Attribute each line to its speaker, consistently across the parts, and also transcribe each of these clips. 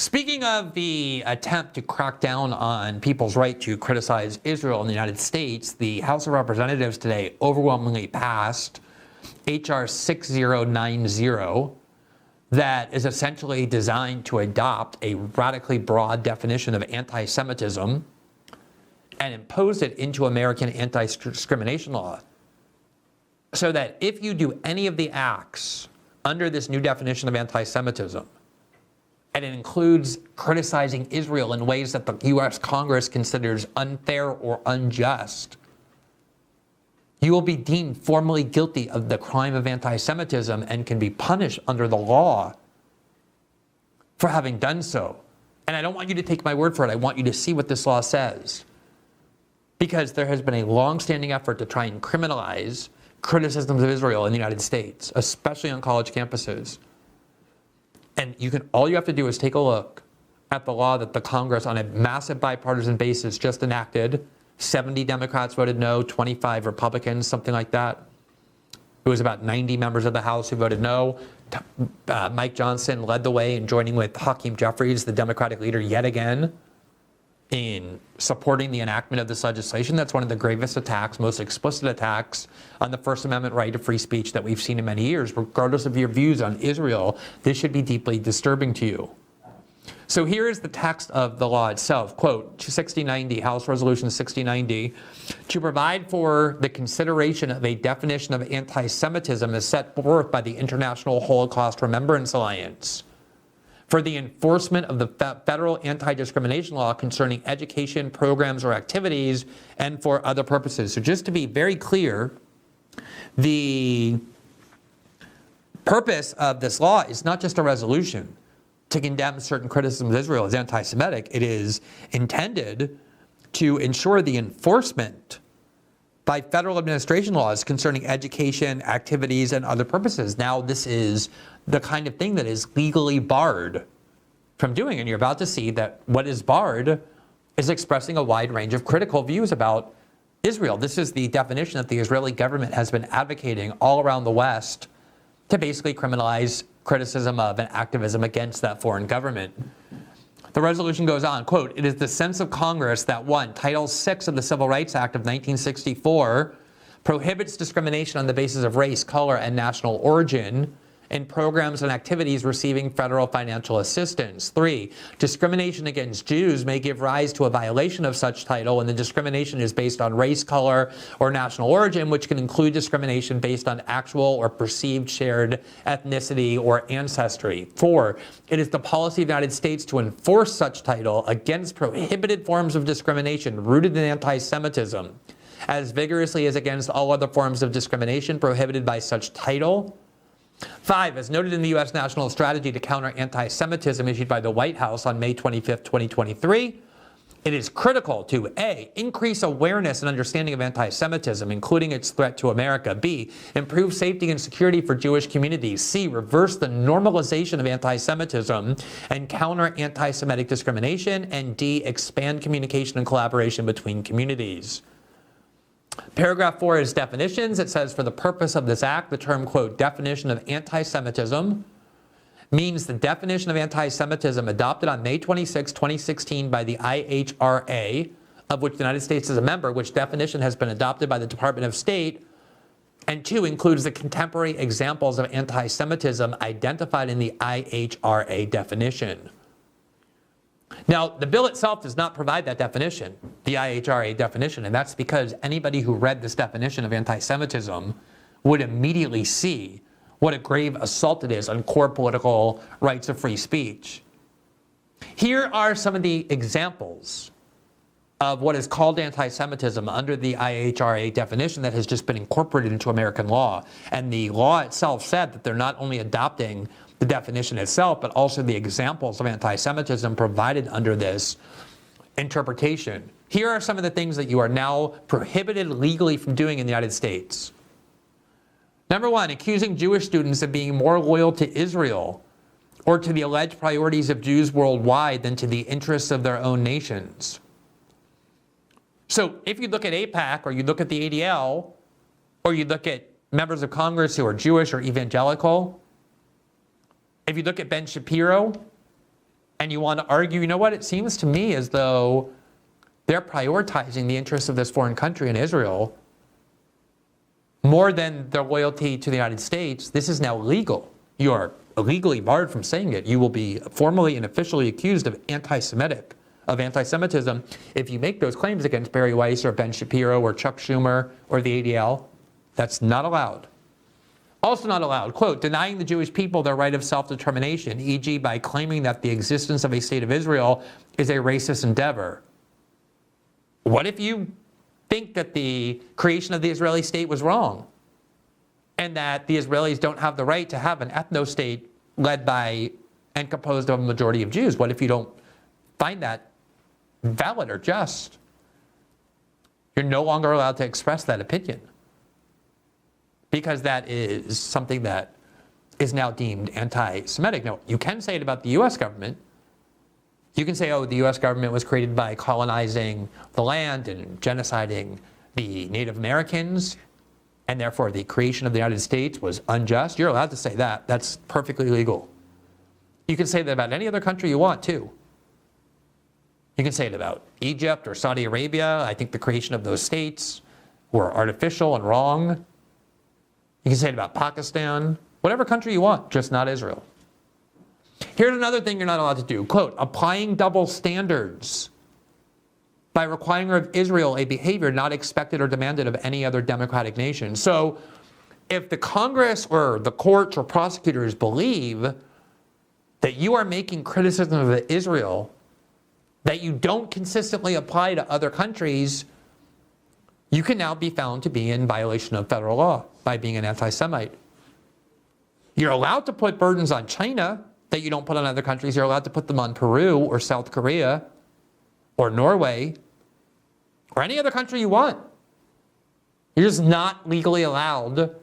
Speaker 1: Speaking of the attempt to crack down on people's right to criticize Israel in the United States, the House of Representatives today overwhelmingly passed H.R. 6090 that is essentially designed to adopt a radically broad definition of anti-Semitism and impose it into American anti-discrimination law, so that if you do any of the acts under this new definition of anti-Semitism, and it includes criticizing Israel in ways that the U.S. Congress considers unfair or unjust, you will be deemed formally guilty of the crime of anti-Semitism and can be punished under the law for having done so. And I don't want you to take my word for it. I want you to see what this law says. Because there has been a long-standing effort to try and criminalize criticisms of Israel in the United States, especially on college campuses. And all you have to do is take a look at the law that the Congress, on a massive bipartisan basis, just enacted. 70 Democrats voted no, 25 Republicans, something like that. It was about 90 members of the House who voted no. Mike Johnson led the way in joining with Hakeem Jeffries, the Democratic leader, yet again, in supporting the enactment of this legislation. That's one of the gravest attacks, most explicit attacks on the First Amendment right to free speech that we've seen in many years. Regardless of your views on Israel, this should be deeply disturbing to you. So here is the text of the law itself. Quote, 6090, House Resolution 6090, to provide for the consideration of a definition of anti-Semitism as set forth by the International Holocaust Remembrance Alliance, for the enforcement of the federal anti-discrimination law concerning education, programs, or activities, and for other purposes. So just to be very clear, the purpose of this law is not just a resolution to condemn certain criticism of Israel as anti-Semitic. It is intended to ensure the enforcement by federal administration laws concerning education, activities, and other purposes. Now, this is the kind of thing that is legally barred from doing. And you're about to see that what is barred is expressing a wide range of critical views about Israel. This is the definition that the Israeli government has been advocating all around the West to basically criminalize criticism of and activism against that foreign government. The resolution goes on, quote, it is the sense of Congress that, one, Title VI of the Civil Rights Act of 1964 prohibits discrimination on the basis of race, color, and national origin in programs and activities receiving federal financial assistance. 3, discrimination against Jews may give rise to a violation of such title when the discrimination is based on race, color, or national origin, which can include discrimination based on actual or perceived shared ethnicity or ancestry. 4, it is the policy of the United States to enforce such title against prohibited forms of discrimination rooted in anti-Semitism as vigorously as against all other forms of discrimination prohibited by such title. 5, as noted in the U.S. National Strategy to Counter Anti-Semitism issued by the White House on May 25, 2023, it is critical to A, increase awareness and understanding of anti-Semitism, including its threat to America. B, improve safety and security for Jewish communities. C, reverse the normalization of anti-Semitism and counter anti-Semitic discrimination. And D, expand communication and collaboration between communities. Paragraph 4 is definitions. It says, for the purpose of this act, the term, quote, definition of anti-Semitism means the definition of anti-Semitism adopted on May 26, 2016 by the IHRA, of which the United States is a member, which definition has been adopted by the Department of State, and 2, includes the contemporary examples of anti-Semitism identified in the IHRA definition. Now, the bill itself does not provide that definition, the IHRA definition, and that's because anybody who read this definition of anti-Semitism would immediately see what a grave assault it is on core political rights of free speech. Here are some of the examples of what is called anti-Semitism under the IHRA definition that has just been incorporated into American law. And the law itself said that they're not only adopting the definition itself, but also the examples of anti-Semitism provided under this interpretation. Here are some of the things that you are now prohibited legally from doing in the United States. Number 1, accusing Jewish students of being more loyal to Israel or to the alleged priorities of Jews worldwide than to the interests of their own nations. So if you look at AIPAC, or you look at the ADL, or you look at members of Congress who are Jewish or evangelical, if you look at Ben Shapiro and you want to argue, you know what, it seems to me as though they're prioritizing the interests of this foreign country in Israel more than their loyalty to the United States, this is now legal. You are legally barred from saying it. You will be formally and officially accused of anti-Semitism if you make those claims against Barry Weiss or Ben Shapiro or Chuck Schumer or the ADL. That's not allowed. Also not allowed, quote, denying the Jewish people their right of self-determination, e.g. by claiming that the existence of a state of Israel is a racist endeavor. What if you think that the creation of the Israeli state was wrong and that the Israelis don't have the right to have an ethno-state led by and composed of a majority of Jews? What if you don't find that valid or just? You're no longer allowed to express that opinion because that is something that is now deemed anti-Semitic. Now, you can say it about the US government. You can say, oh, the US government was created by colonizing the land and genociding the Native Americans, and therefore the creation of the United States was unjust. You're allowed to say that. That's perfectly legal. You can say that about any other country you want, too. You can say it about Egypt or Saudi Arabia. I think the creation of those states were artificial and wrong. You can say it about Pakistan. Whatever country you want, just not Israel. Here's another thing you're not allowed to do. Quote, applying double standards by requiring of Israel a behavior not expected or demanded of any other democratic nation. So if the Congress or the courts or prosecutors believe that you are making criticism of Israel that you don't consistently apply to other countries, you can now be found to be in violation of federal law by being an anti-Semite. You're allowed to put burdens on China that you don't put on other countries. You're allowed to put them on Peru or South Korea or Norway or any other country you want. You're just not legally allowed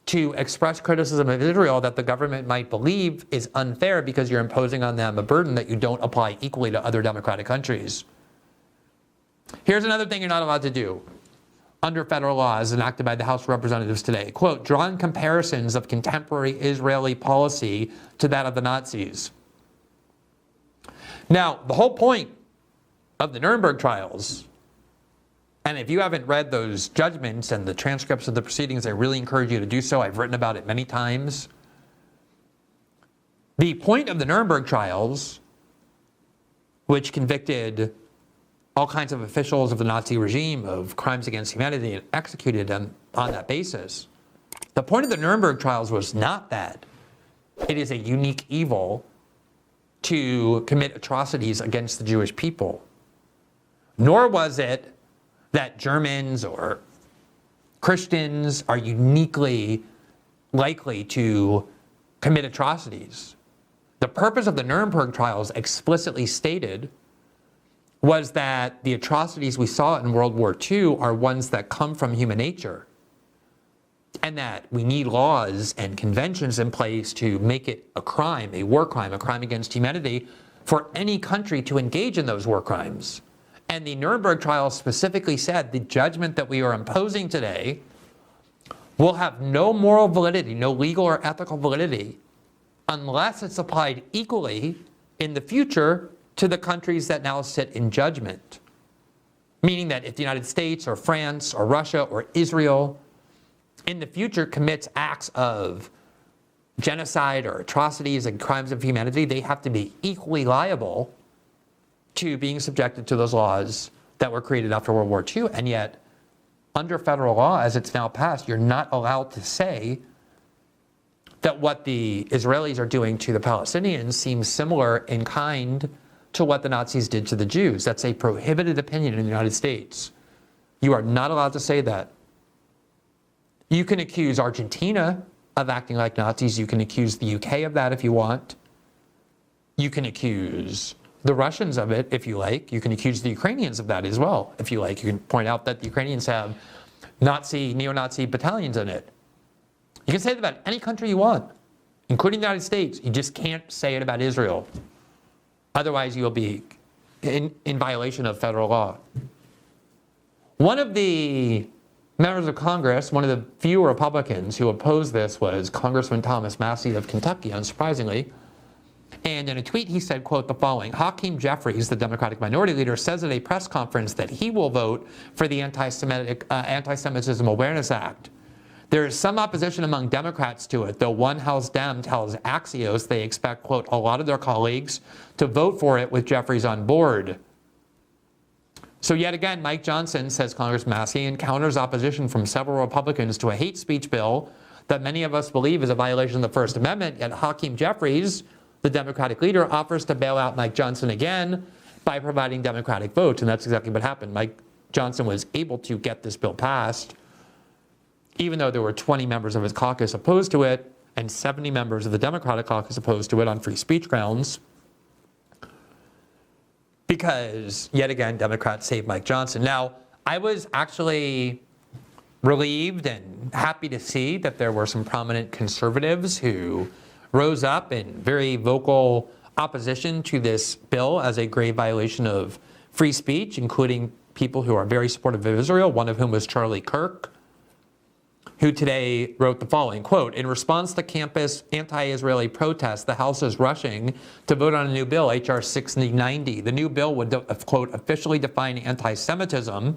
Speaker 1: to express criticism of Israel that the government might believe is unfair because you're imposing on them a burden that you don't apply equally to other democratic countries. Here's another thing you're not allowed to do under federal law as enacted by the House of Representatives today. Quote, drawing comparisons of contemporary Israeli policy to that of the Nazis. Now, the whole point of the Nuremberg trials, and if you haven't read those judgments and the transcripts of the proceedings, I really encourage you to do so. I've written about it many times. The point of the Nuremberg trials, which convicted all kinds of officials of the Nazi regime of crimes against humanity and executed them on that basis. The point of the Nuremberg trials was not that it is a unique evil to commit atrocities against the Jewish people, nor was it that Germans or Christians are uniquely likely to commit atrocities. The purpose of the Nuremberg trials explicitly stated was that the atrocities we saw in World War II are ones that come from human nature, and that we need laws and conventions in place to make it a crime, a war crime, a crime against humanity, for any country to engage in those war crimes. And the Nuremberg trials specifically said the judgment that we are imposing today will have no moral validity, no legal or ethical validity, unless it's applied equally in the future to the countries that now sit in judgment. Meaning that if the United States or France or Russia or Israel in the future commits acts of genocide or atrocities and crimes of humanity, they have to be equally liable to being subjected to those laws that were created after World War II. And yet, under federal law, as it's now passed, you're not allowed to say that what the Israelis are doing to the Palestinians seems similar in kind to what the Nazis did to the Jews. That's a prohibited opinion in the United States. You are not allowed to say that. You can accuse Argentina of acting like Nazis. You can accuse the UK of that if you want. You can accuse the Russians of it if you like. You can accuse the Ukrainians of that as well if you like. You can point out that the Ukrainians have neo-Nazi battalions in it. You can say that about any country you want, including the United States. You just can't say it about Israel. Otherwise, you'll be in violation of federal law. One of the members of Congress, one of the few Republicans who opposed this was Congressman Thomas Massey of Kentucky, unsurprisingly. And in a tweet, he said, quote, the following: Hakeem Jeffries, the Democratic minority leader, says at a press conference that he will vote for the Anti-Semitism Awareness Act. There is some opposition among Democrats to it, though one House Dem tells Axios they expect, quote, a lot of their colleagues to vote for it with Jeffries on board. So yet again, Mike Johnson, says Congressman Massey, encounters opposition from several Republicans to a hate speech bill that many of us believe is a violation of the First Amendment, yet Hakeem Jeffries, the Democratic leader, offers to bail out Mike Johnson again by providing Democratic votes, and that's exactly what happened. Mike Johnson was able to get this bill passed, even though there were 20 members of his caucus opposed to it and 70 members of the Democratic caucus opposed to it on free speech grounds, because, yet again, Democrats saved Mike Johnson. Now, I was actually relieved and happy to see that there were some prominent conservatives who rose up in very vocal opposition to this bill as a grave violation of free speech, including people who are very supportive of Israel, one of whom was Charlie Kirk, who today wrote the following, quote, in response to campus anti-Israeli protests, the House is rushing to vote on a new bill, H.R. 6090. The new bill would, quote, officially define anti-Semitism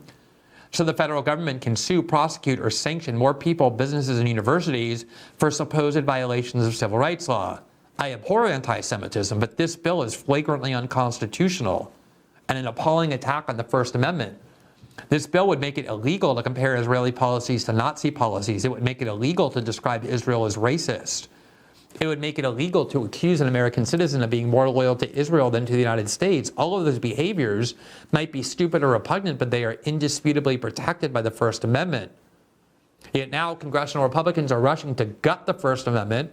Speaker 1: so the federal government can sue, prosecute, or sanction more people, businesses, and universities for supposed violations of civil rights law. I abhor anti-Semitism, but this bill is flagrantly unconstitutional and an appalling attack on the First Amendment. This bill would make it illegal to compare Israeli policies to Nazi policies. It would make it illegal to describe Israel as racist. It would make it illegal to accuse an American citizen of being more loyal to Israel than to the United States. All of those behaviors might be stupid or repugnant, but they are indisputably protected by the First Amendment. Yet now congressional Republicans are rushing to gut the First Amendment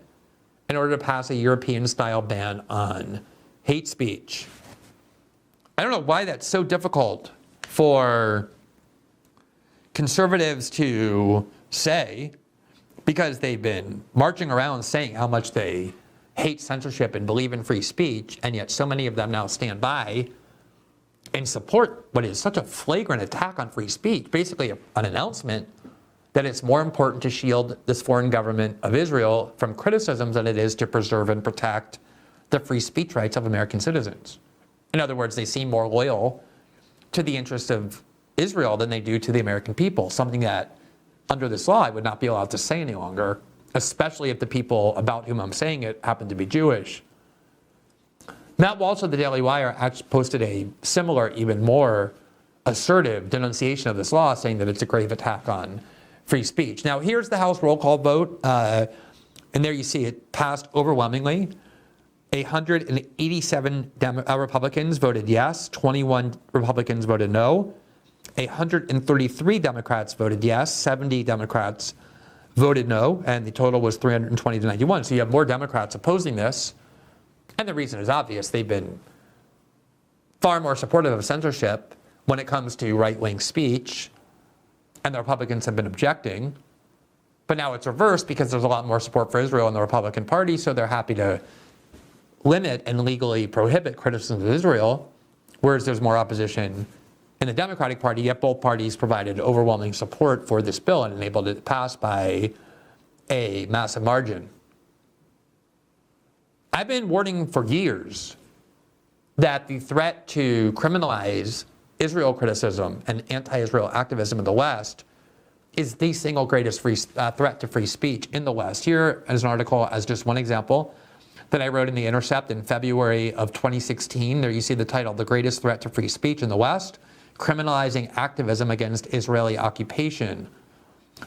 Speaker 1: in order to pass a European-style ban on hate speech. I don't know why that's so difficult for conservatives to say, because they've been marching around saying how much they hate censorship and believe in free speech, and yet so many of them now stand by and support what is such a flagrant attack on free speech, basically an announcement that it's more important to shield this foreign government of Israel from criticisms than it is to preserve and protect the free speech rights of American citizens. In other words, they seem more loyal to the interests of Israel than they do to the American people, something that under this law I would not be allowed to say any longer, especially if the people about whom I'm saying it happen to be Jewish. Matt Walsh of the Daily Wire actually posted a similar, even more assertive denunciation of this law, saying that it's a grave attack on free speech. Now, here's the House roll call vote, and there you see it passed overwhelmingly. 187 Republicans voted yes, 21 Republicans voted no, 133 Democrats voted yes, 70 Democrats voted no, and the total was 320 to 91. So you have more Democrats opposing this, and the reason is obvious. They've been far more supportive of censorship when it comes to right-wing speech, and the Republicans have been objecting. But now it's reversed because there's a lot more support for Israel in the Republican Party, so they're happy to limit and legally prohibit criticism of Israel, whereas there's more opposition in the Democratic Party, yet both parties provided overwhelming support for this bill and enabled it to pass by a massive margin. I've been warning for years that the threat to criminalize Israel criticism and anti-Israel activism in the West is the single greatest threat to free speech in the West. Here is an article as just one example that I wrote in The Intercept in February of 2016. There you see the title, The Greatest Threat to Free Speech in the West, Criminalizing Activism Against Israeli Occupation.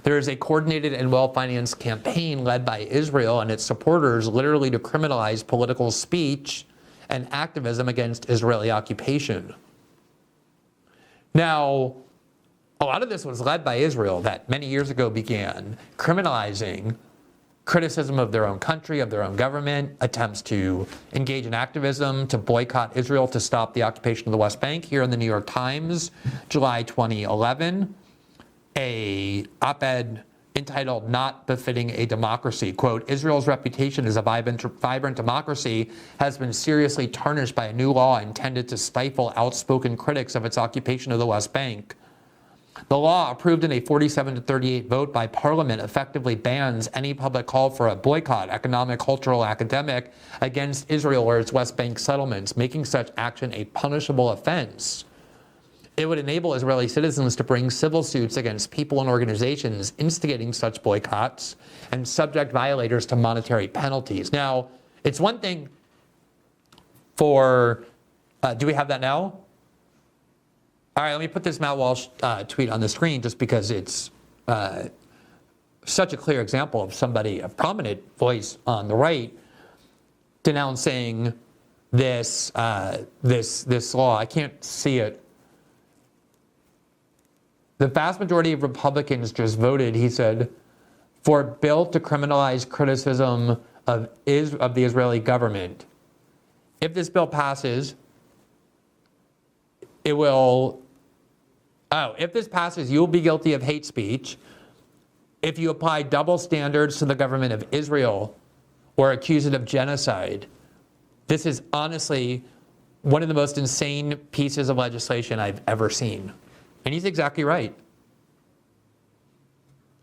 Speaker 1: There is a coordinated and well-financed campaign led by Israel and its supporters literally to criminalize political speech and activism against Israeli occupation. Now, a lot of this was led by Israel that many years ago began criminalizing criticism of their own country, of their own government, attempts to engage in activism, to boycott Israel, to stop the occupation of the West Bank. Here in the New York Times, July 2011, a op-ed entitled "Not Befitting a Democracy." Quote, Israel's reputation as a vibrant democracy has been seriously tarnished by a new law intended to stifle outspoken critics of its occupation of the West Bank. The law, approved in a 47-38 vote by Parliament, effectively bans any public call for a boycott, economic, cultural, academic, against Israel or its West Bank settlements, making such action a punishable offense. It would enable Israeli citizens to bring civil suits against people and organizations instigating such boycotts and subject violators to monetary penalties. Now, it's one thing for, do we have that now? All right, let me put this Matt Walsh tweet on the screen just because it's such a clear example of somebody, a prominent voice on the right, denouncing this this law. I can't see it. The vast majority of Republicans just voted, he said, for a bill to criminalize criticism of the Israeli government. If this bill passes, it will... if this passes, you will be guilty of hate speech if you apply double standards to the government of Israel or accuse it of genocide. This is honestly one of the most insane pieces of legislation I've ever seen. And he's exactly right.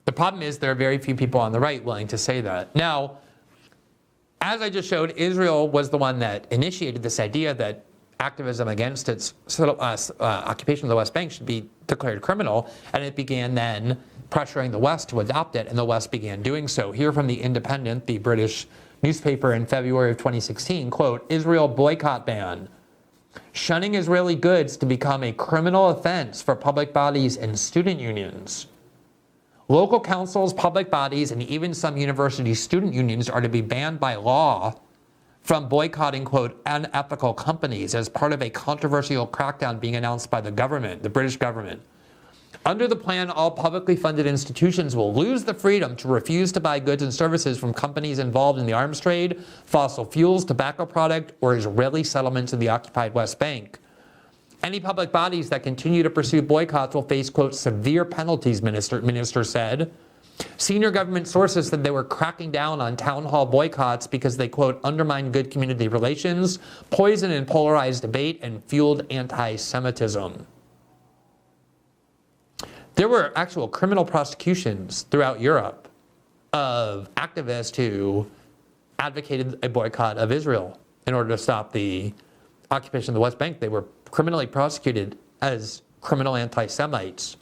Speaker 1: The problem is there are very few people on the right willing to say that. Now, as I just showed, Israel was the one that initiated this idea that activism against its occupation of the West Bank should be declared criminal, and it began then pressuring the West to adopt it, and the West began doing so. Here from The Independent, the British newspaper, in February of 2016, quote, Israel boycott ban. Shunning Israeli goods to become a criminal offense for public bodies and student unions. Local councils, public bodies, and even some university student unions are to be banned by law from boycotting, quote, unethical companies as part of a controversial crackdown being announced by the government, the British government. Under the plan, all publicly funded institutions will lose the freedom to refuse to buy goods and services from companies involved in the arms trade, fossil fuels, tobacco product, or Israeli settlements in the occupied West Bank. Any public bodies that continue to pursue boycotts will face, quote, severe penalties, minister said. Senior government sources said they were cracking down on town hall boycotts because they, quote, undermined good community relations, poisoned and polarized debate, and fueled anti-Semitism. There were actual criminal prosecutions throughout Europe of activists who advocated a boycott of Israel in order to stop the occupation of the West Bank. They were criminally prosecuted as criminal anti-Semites.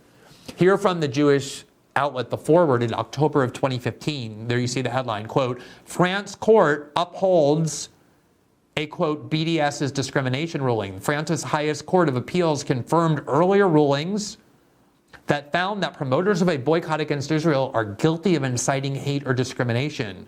Speaker 1: Here from the Jewish outlet The Forward in October of 2015, there you see the headline, quote, France court upholds a, quote, BDS's discrimination ruling. France's highest court of appeals confirmed earlier rulings that found that promoters of a boycott against Israel are guilty of inciting hate or discrimination.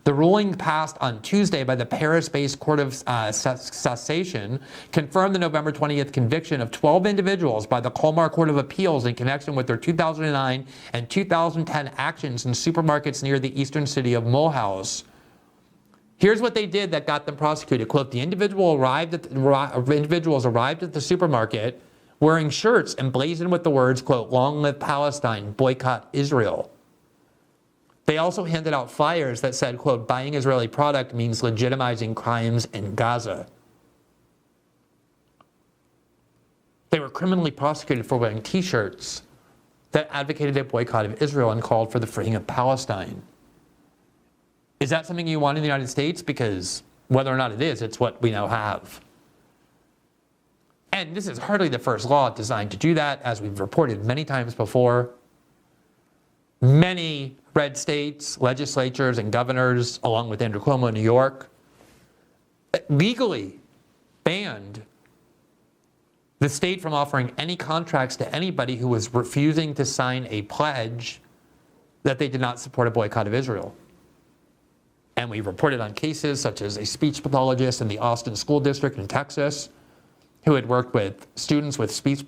Speaker 1: The ruling passed on Tuesday by the Paris-based Court of Cassation confirmed the November 20th conviction of 12 individuals by the Colmar Court of Appeals in connection with their 2009 and 2010 actions in supermarkets near the eastern city of Mulhouse. Here's what they did that got them prosecuted. Quote, the individuals arrived at the supermarket wearing shirts emblazoned with the words, quote, long live Palestine, boycott Israel. They also handed out flyers that said, quote, buying Israeli product means legitimizing crimes in Gaza. They were criminally prosecuted for wearing t-shirts that advocated a boycott of Israel and called for the freeing of Palestine. Is that something you want in the United States? Because whether or not it is, it's what we now have. And this is hardly the first law designed to do that, as we've reported many times before. Many red states, legislatures, and governors, along with Andrew Cuomo in New York, legally banned the state from offering any contracts to anybody who was refusing to sign a pledge that they did not support a boycott of Israel. And we reported on cases such as a speech pathologist in the Austin School District in Texas who had worked with students with speech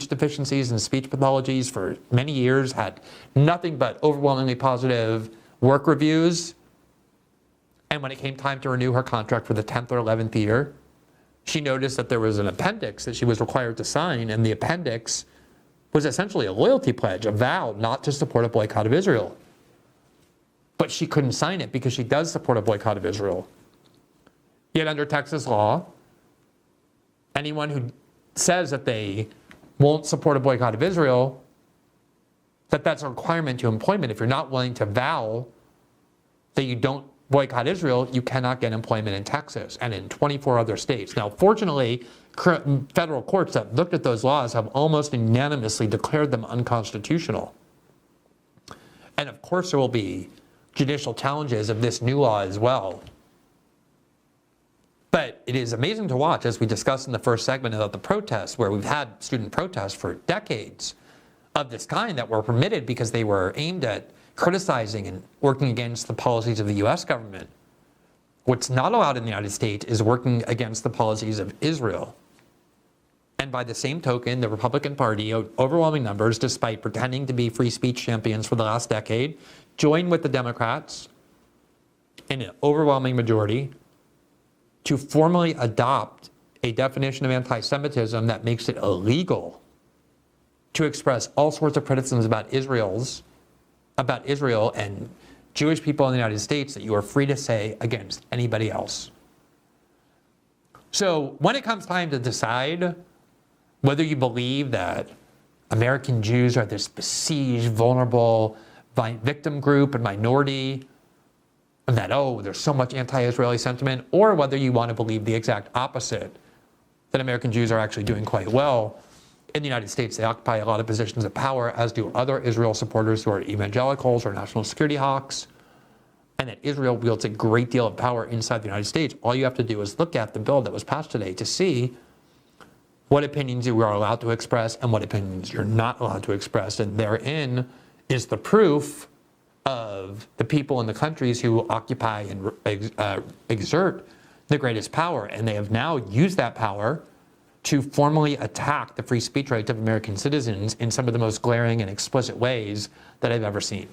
Speaker 1: deficiencies and speech pathologies for many years, had nothing but overwhelmingly positive work reviews. And when it came time to renew her contract for the 10th or 11th year, she noticed that there was an appendix that she was required to sign, and the appendix was essentially a loyalty pledge, a vow not to support a boycott of Israel. But she couldn't sign it because she does support a boycott of Israel. Yet under Texas law, anyone who says that they won't support a boycott of Israel, that's a requirement to employment. If you're not willing to vow that you don't boycott Israel, you cannot get employment in Texas and in 24 other states. Now, fortunately, federal courts that looked at those laws have almost unanimously declared them unconstitutional. And of course, there will be judicial challenges of this new law as well. But it is amazing to watch, as we discussed in the first segment about the protests, where we've had student protests for decades of this kind that were permitted because they were aimed at criticizing and working against the policies of the US government. What's not allowed in the United States is working against the policies of Israel. And by the same token, the Republican Party, overwhelming numbers, despite pretending to be free speech champions for the last decade, joined with the Democrats in an overwhelming majority to formally adopt a definition of anti-Semitism that makes it illegal to express all sorts of criticisms about Israel and Jewish people in the United States that you are free to say against anybody else. So when it comes time to decide whether you believe that American Jews are this besieged, vulnerable victim group and minority, and that, there's so much anti-Israeli sentiment, or whether you want to believe the exact opposite, that American Jews are actually doing quite well. In the United States, they occupy a lot of positions of power, as do other Israel supporters who are evangelicals or national security hawks, and that Israel wields a great deal of power inside the United States. All you have to do is look at the bill that was passed today to see what opinions you are allowed to express and what opinions you're not allowed to express. And therein is the proof of the people in the countries who occupy and exert the greatest power. And they have now used that power to formally attack the free speech rights of American citizens in some of the most glaring and explicit ways that I've ever seen.